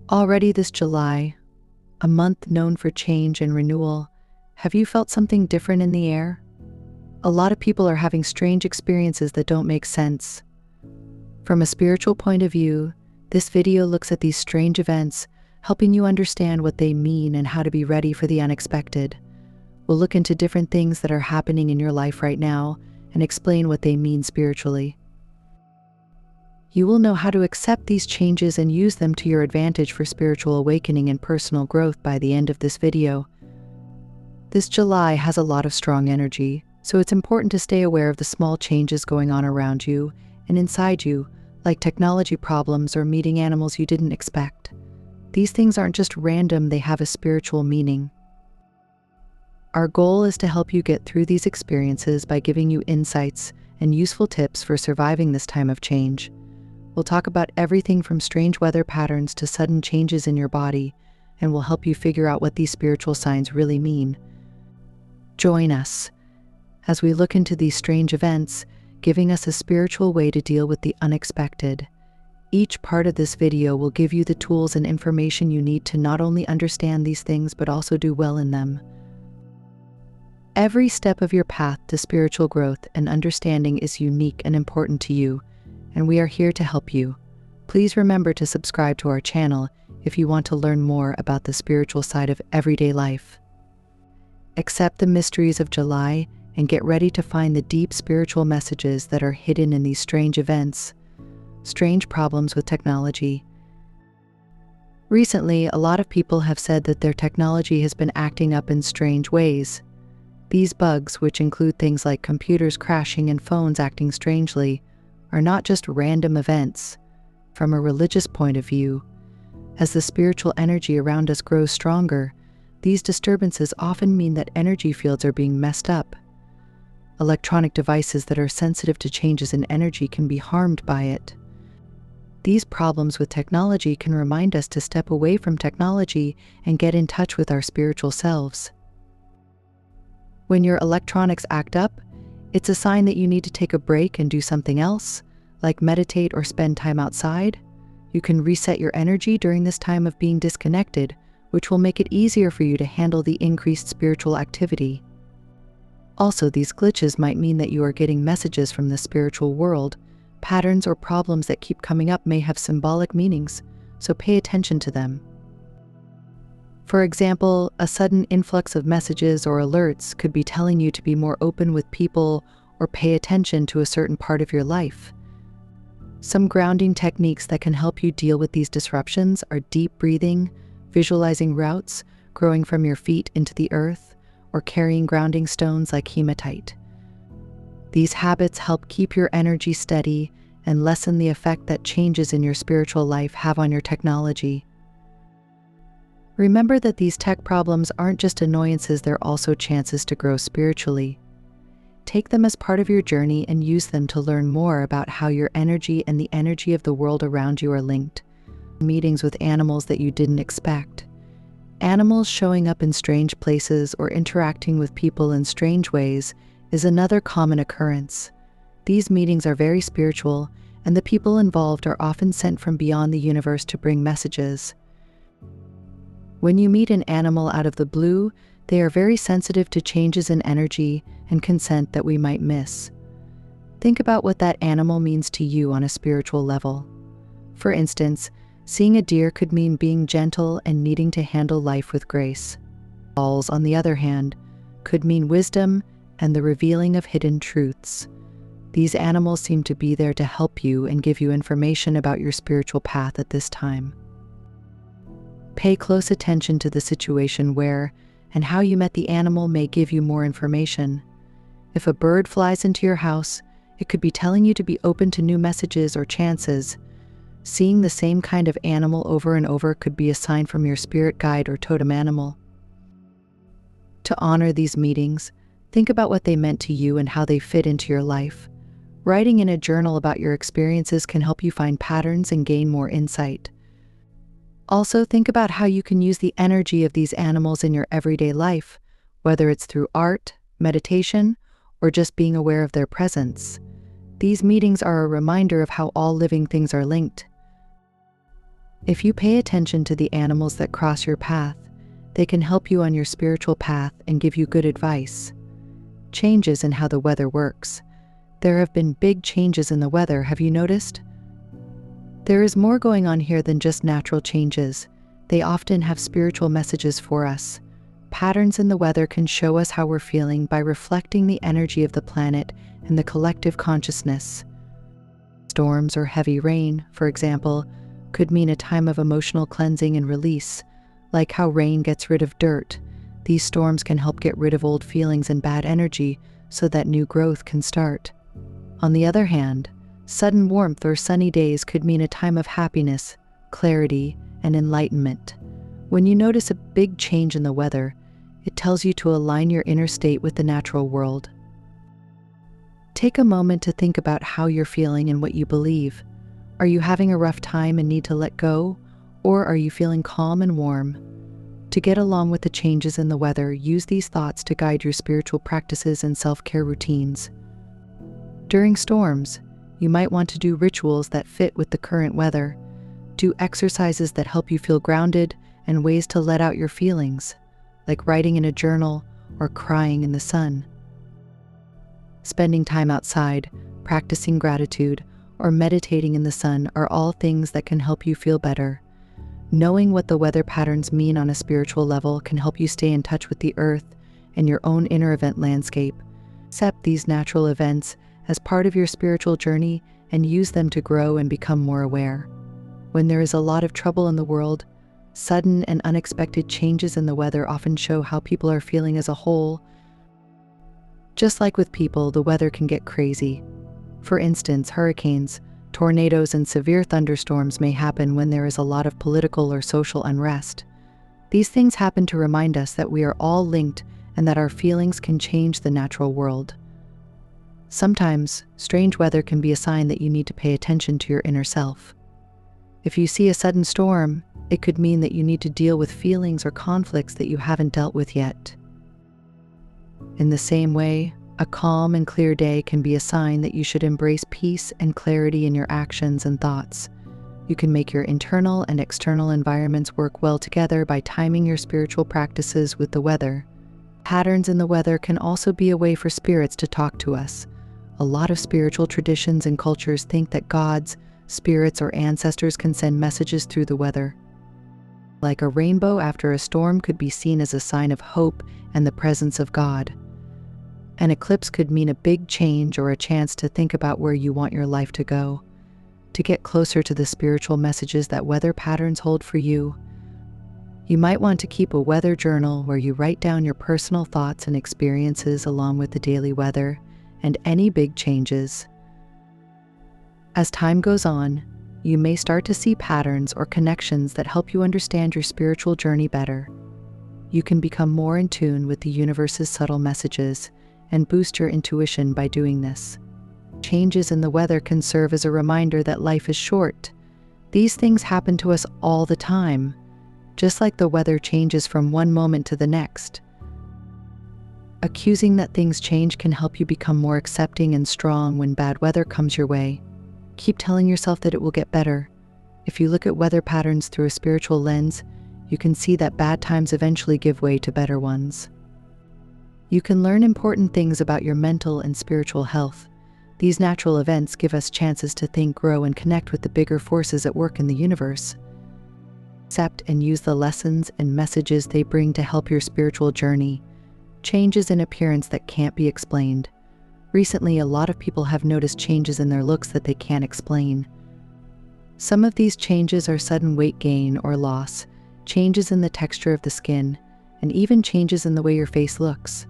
Already this July, a month known for change and renewal, have you felt something different in the air? A lot of people are having strange experiences that don't make sense. From a spiritual point of view, this video looks at these strange events, helping you understand what they mean and how to be ready for the unexpected. We'll look into different things that are happening in your life right now and explain what they mean spiritually. You will know how to accept these changes and use them to your advantage for spiritual awakening and personal growth by the end of this video. This July has a lot of strong energy, so it's important to stay aware of the small changes going on around you and inside you, like technology problems or meeting animals you didn't expect. These things aren't just random, they have a spiritual meaning. Our goal is to help you get through these experiences by giving you insights and useful tips for surviving this time of change. We'll talk about everything from strange weather patterns to sudden changes in your body, and we'll help you figure out what these spiritual signs really mean. Join us as we look into these strange events, giving us a spiritual way to deal with the unexpected. Each part of this video will give you the tools and information you need to not only understand these things but also do well in them. Every step of your path to spiritual growth and understanding is unique and important to you, and we are here to help you. Please remember to subscribe to our channel if you want to learn more about the spiritual side of everyday life. Accept the mysteries of July and get ready to find the deep spiritual messages that are hidden in these strange events. Strange problems with technology. Recently, a lot of people have said that their technology has been acting up in strange ways. These bugs, which include things like computers crashing and phones acting strangely, are not just random events. From a religious point of view, as the spiritual energy around us grows stronger, these disturbances often mean that energy fields are being messed up. Electronic devices that are sensitive to changes in energy can be harmed by it. These problems with technology can remind us to step away from technology and get in touch with our spiritual selves. When your electronics act up, it's a sign that you need to take a break and do something else, like meditate or spend time outside. You can reset your energy during this time of being disconnected, which will make it easier for you to handle the increased spiritual activity. Also, these glitches might mean that you are getting messages from the spiritual world. Patterns or problems that keep coming up may have symbolic meanings, so pay attention to them. For example, a sudden influx of messages or alerts could be telling you to be more open with people or pay attention to a certain part of your life. Some grounding techniques that can help you deal with these disruptions are deep breathing, visualizing roots growing from your feet into the earth, or carrying grounding stones like hematite. These habits help keep your energy steady and lessen the effect that changes in your spiritual life have on your technology. Remember that these tech problems aren't just annoyances, they're also chances to grow spiritually. Take them as part of your journey and use them to learn more about how your energy and the energy of the world around you are linked. Meetings with animals that you didn't expect. Animals showing up in strange places or interacting with people in strange ways is another common occurrence. These meetings are very spiritual, and the people involved are often sent from beyond the universe to bring messages. When you meet an animal out of the blue, they are very sensitive to changes in energy and consent that we might miss. Think about what that animal means to you on a spiritual level. For instance, seeing a deer could mean being gentle and needing to handle life with grace. Owls, on the other hand, could mean wisdom and the revealing of hidden truths. These animals seem to be there to help you and give you information about your spiritual path at this time. Pay close attention to the situation where and how you met the animal may give you more information. If a bird flies into your house, it could be telling you to be open to new messages or chances. Seeing the same kind of animal over and over could be a sign from your spirit guide or totem animal. To honor these meetings, think about what they meant to you and how they fit into your life. Writing in a journal about your experiences can help you find patterns and gain more insight. Also, think about how you can use the energy of these animals in your everyday life, whether it's through art, meditation, or just being aware of their presence. These meetings are a reminder of how all living things are linked. If you pay attention to the animals that cross your path, they can help you on your spiritual path and give you good advice. Changes in how the weather works. There have been big changes in the weather, have you noticed? There is more going on here than just natural changes. They often have spiritual messages for us. Patterns in the weather can show us how we're feeling by reflecting the energy of the planet and the collective consciousness. Storms or heavy rain, for example, could mean a time of emotional cleansing and release. Like how rain gets rid of dirt, these storms can help get rid of old feelings and bad energy so that new growth can start. On the other hand, sudden warmth or sunny days could mean a time of happiness, clarity, and enlightenment. When you notice a big change in the weather, it tells you to align your inner state with the natural world. Take a moment to think about how you're feeling and what you believe. Are you having a rough time and need to let go, or are you feeling calm and warm? To get along with the changes in the weather, use these thoughts to guide your spiritual practices and self-care routines. During storms, you might want to do rituals that fit with the current weather. Do exercises that help you feel grounded and ways to let out your feelings, like writing in a journal or crying in the sun. Spending time outside, practicing gratitude, or meditating in the sun are all things that can help you feel better. Knowing what the weather patterns mean on a spiritual level can help you stay in touch with the earth and your own inner event landscape. Accept these natural events as part of your spiritual journey and use them to grow and become more aware. When there is a lot of trouble in the world, sudden and unexpected changes in the weather often show how people are feeling as a whole. Just like with people, the weather can get crazy. For instance, hurricanes, tornadoes, and severe thunderstorms may happen when there is a lot of political or social unrest. These things happen to remind us that we are all linked and that our feelings can change the natural world. Sometimes, strange weather can be a sign that you need to pay attention to your inner self. If you see a sudden storm, it could mean that you need to deal with feelings or conflicts that you haven't dealt with yet. In the same way, a calm and clear day can be a sign that you should embrace peace and clarity in your actions and thoughts. You can make your internal and external environments work well together by timing your spiritual practices with the weather. Patterns in the weather can also be a way for spirits to talk to us. A lot of spiritual traditions and cultures think that gods, spirits, or ancestors can send messages through the weather. Like a rainbow after a storm could be seen as a sign of hope and the presence of God. An eclipse could mean a big change or a chance to think about where you want your life to go. To get closer to the spiritual messages that weather patterns hold for you, you might want to keep a weather journal where you write down your personal thoughts and experiences along with the daily weather and any big changes. As time goes on, you may start to see patterns or connections that help you understand your spiritual journey better. You can become more in tune with the universe's subtle messages and boost your intuition by doing this. Changes in the weather can serve as a reminder that life is short. These things happen to us all the time, just like the weather changes from one moment to the next. Accusing that things change can help you become more accepting and strong when bad weather comes your way. Keep telling yourself that it will get better. If you look at weather patterns through a spiritual lens, you can see that bad times eventually give way to better ones. You can learn important things about your mental and spiritual health. These natural events give us chances to think, grow, and connect with the bigger forces at work in the universe. Accept and use the lessons and messages they bring to help your spiritual journey. Changes in appearance that can't be explained. Recently, a lot of people have noticed changes in their looks that they can't explain. Some of these changes are sudden weight gain or loss, changes in the texture of the skin, and even changes in the way your face looks.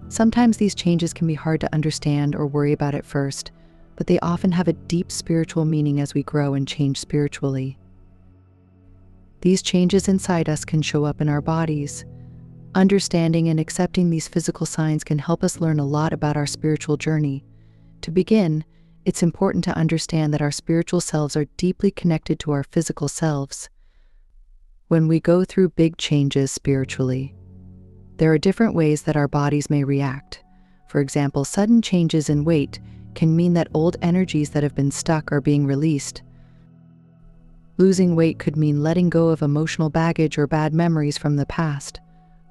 Sometimes these changes can be hard to understand or worry about at first, but they often have a deep spiritual meaning as we grow and change spiritually. These changes inside us can show up in our bodies. Understanding and accepting these physical signs can help us learn a lot about our spiritual journey. To begin, it's important to understand that our spiritual selves are deeply connected to our physical selves. When we go through big changes spiritually, there are different ways that our bodies may react. For example, sudden changes in weight can mean that old energies that have been stuck are being released. Losing weight could mean letting go of emotional baggage or bad memories from the past.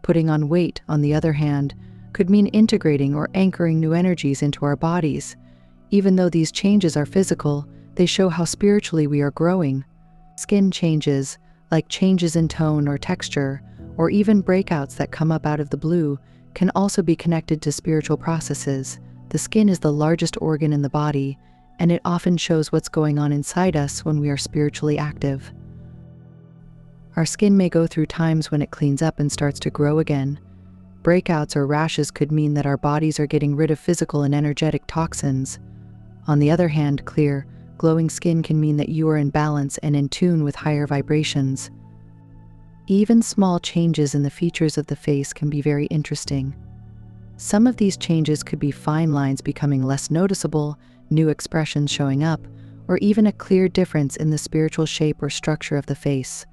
Putting on weight, on the other hand, could mean integrating or anchoring new energies into our bodies. Even though these changes are physical, they show how spiritually we are growing. Skin changes, like changes in tone or texture, or even breakouts that come up out of the blue, can also be connected to spiritual processes. The skin is the largest organ in the body, and it often shows what's going on inside us when we are spiritually active. Our skin may go through times when it cleans up and starts to grow again. Breakouts or rashes could mean that our bodies are getting rid of physical and energetic toxins. On the other hand, clear, glowing skin can mean that you are in balance and in tune with higher vibrations. Even small changes in the features of the face can be very interesting. Some of these changes could be fine lines becoming less noticeable, new expressions showing up, or even a clear difference in the spiritual shape or structure of the face.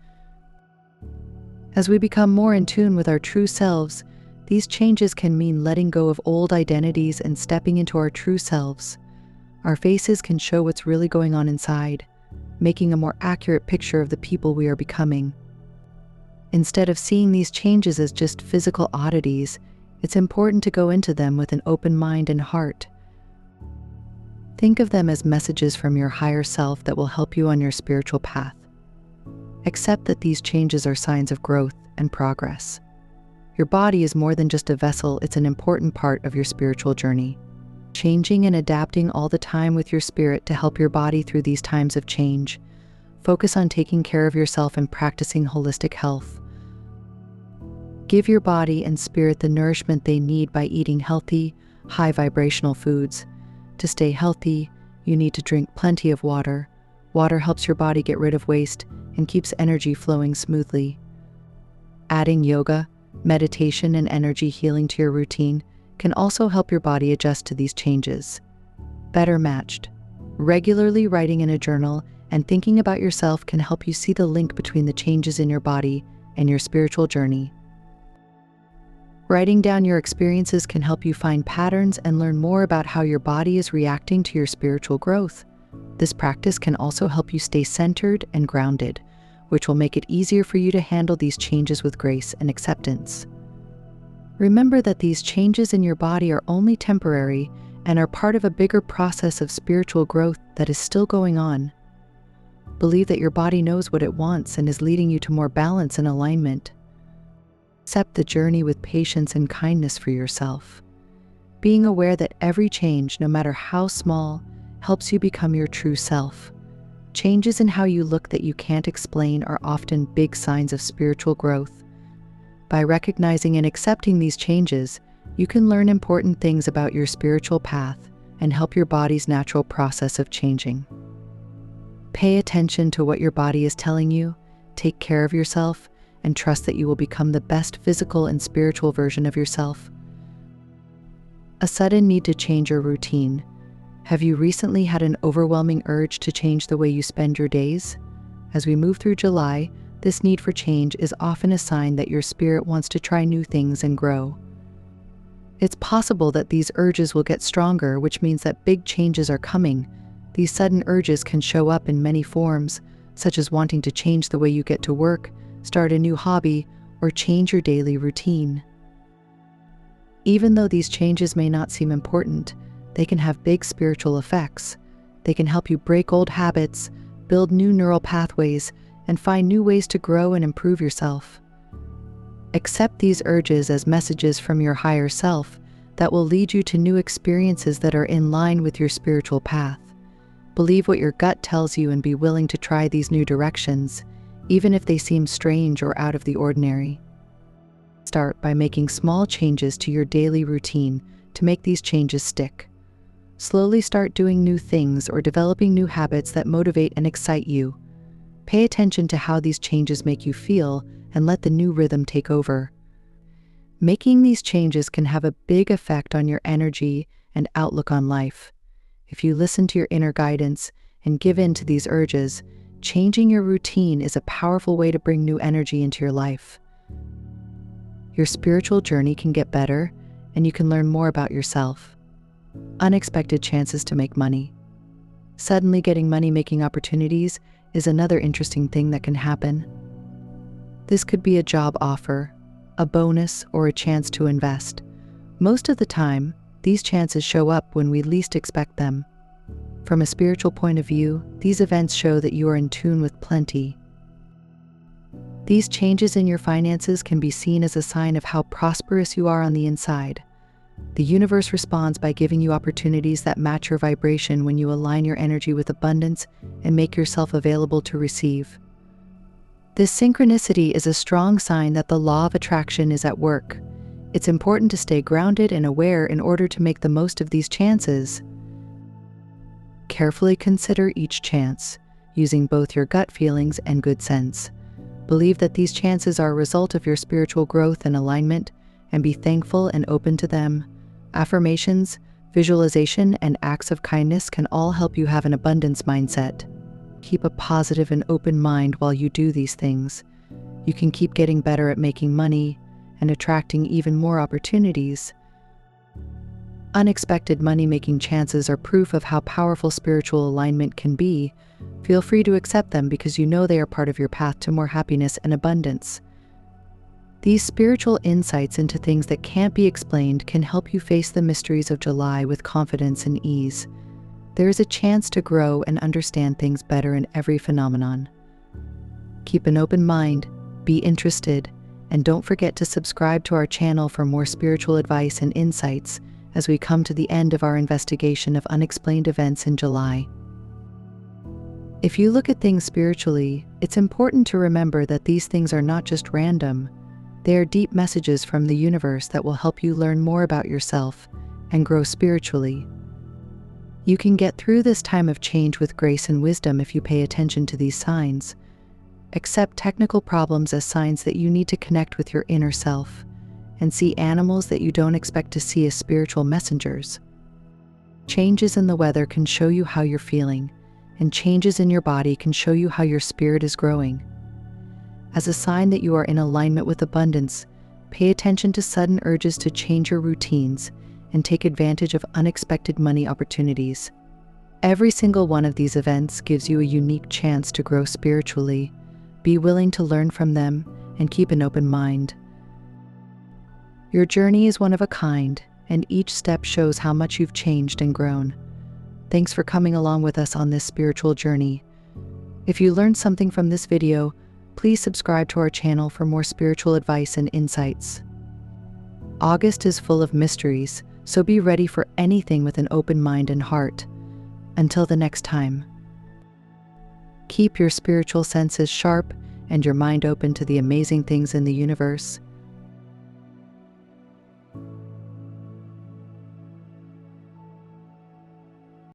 As we become more in tune with our true selves, these changes can mean letting go of old identities and stepping into our true selves. Our faces can show what's really going on inside, making a more accurate picture of the people we are becoming. Instead of seeing these changes as just physical oddities, it's important to go into them with an open mind and heart. Think of them as messages from your higher self that will help you on your spiritual path. Accept that these changes are signs of growth and progress. Your body is more than just a vessel, it's an important part of your spiritual journey. Changing and adapting all the time with your spirit to help your body through these times of change. Focus on taking care of yourself and practicing holistic health. Give your body and spirit the nourishment they need by eating healthy, high vibrational foods. To stay healthy, you need to drink plenty of water. Water helps your body get rid of waste and keeps energy flowing smoothly. Adding yoga, meditation, and energy healing to your routine can also help your body adjust to these changes. Better matched. Regularly writing in a journal and thinking about yourself can help you see the link between the changes in your body and your spiritual journey. Writing down your experiences can help you find patterns and learn more about how your body is reacting to your spiritual growth. This practice can also help you stay centered and grounded, which will make it easier for you to handle these changes with grace and acceptance. Remember that these changes in your body are only temporary and are part of a bigger process of spiritual growth that is still going on. Believe that your body knows what it wants and is leading you to more balance and alignment. Accept the journey with patience and kindness for yourself. Being aware that every change, no matter how small, helps you become your true self. Changes in how you look that you can't explain are often big signs of spiritual growth. By recognizing and accepting these changes, you can learn important things about your spiritual path and help your body's natural process of changing. Pay attention to what your body is telling you, take care of yourself, and trust that you will become the best physical and spiritual version of yourself. A sudden need to change your routine. Have you recently had an overwhelming urge to change the way you spend your days? As we move through July, this need for change is often a sign that your spirit wants to try new things and grow. It's possible that these urges will get stronger, which means that big changes are coming. These sudden urges can show up in many forms, such as wanting to change the way you get to work, start a new hobby, or change your daily routine. Even though these changes may not seem important, they can have big spiritual effects. They can help you break old habits, build new neural pathways, and find new ways to grow and improve yourself. Accept these urges as messages from your higher self that will lead you to new experiences that are in line with your spiritual path. Believe what your gut tells you and be willing to try these new directions, even if they seem strange or out of the ordinary. Start by making small changes to your daily routine to make these changes stick. Slowly start doing new things or developing new habits that motivate and excite you. Pay attention to how these changes make you feel and let the new rhythm take over. Making these changes can have a big effect on your energy and outlook on life. If you listen to your inner guidance and give in to these urges, changing your routine is a powerful way to bring new energy into your life. Your spiritual journey can get better, and you can learn more about yourself. Unexpected chances to make money. Suddenly getting money-making opportunities is another interesting thing that can happen. This could be a job offer, a bonus, or a chance to invest. Most of the time, these chances show up when we least expect them. From a spiritual point of view, these events show that you are in tune with plenty. These changes in your finances can be seen as a sign of how prosperous you are on the inside. The universe responds by giving you opportunities that match your vibration when you align your energy with abundance and make yourself available to receive. This synchronicity is a strong sign that the law of attraction is at work. It's important to stay grounded and aware in order to make the most of these chances. Carefully consider each chance, using both your gut feelings and good sense. Believe that these chances are a result of your spiritual growth and alignment, and be thankful and open to them. Affirmations, visualization, and acts of kindness can all help you have an abundance mindset. Keep a positive and open mind while you do these things. You can keep getting better at making money and attracting even more opportunities. Unexpected money-making chances are proof of how powerful spiritual alignment can be. Feel free to accept them because you know they are part of your path to more happiness and abundance. These spiritual insights into things that can't be explained can help you face the mysteries of July with confidence and ease. There is a chance to grow and understand things better in every phenomenon. Keep an open mind, be interested, and don't forget to subscribe to our channel for more spiritual advice and insights as we come to the end of our investigation of unexplained events in July. If you look at things spiritually, it's important to remember that these things are not just random. They are deep messages from the universe that will help you learn more about yourself and grow spiritually. You can get through this time of change with grace and wisdom if you pay attention to these signs. Accept technical problems as signs that you need to connect with your inner self, and see animals that you don't expect to see as spiritual messengers. Changes in the weather can show you how you're feeling, and changes in your body can show you how your spirit is growing. As a sign that you are in alignment with abundance, pay attention to sudden urges to change your routines and take advantage of unexpected money opportunities. Every single one of these events gives you a unique chance to grow spiritually. Be willing to learn from them and keep an open mind. Your journey is one of a kind, and each step shows how much you've changed and grown. Thanks for coming along with us on this spiritual journey. If you learned something from this video, please subscribe to our channel for more spiritual advice and insights. August is full of mysteries, so be ready for anything with an open mind and heart. Until the next time, keep your spiritual senses sharp and your mind open to the amazing things in the universe.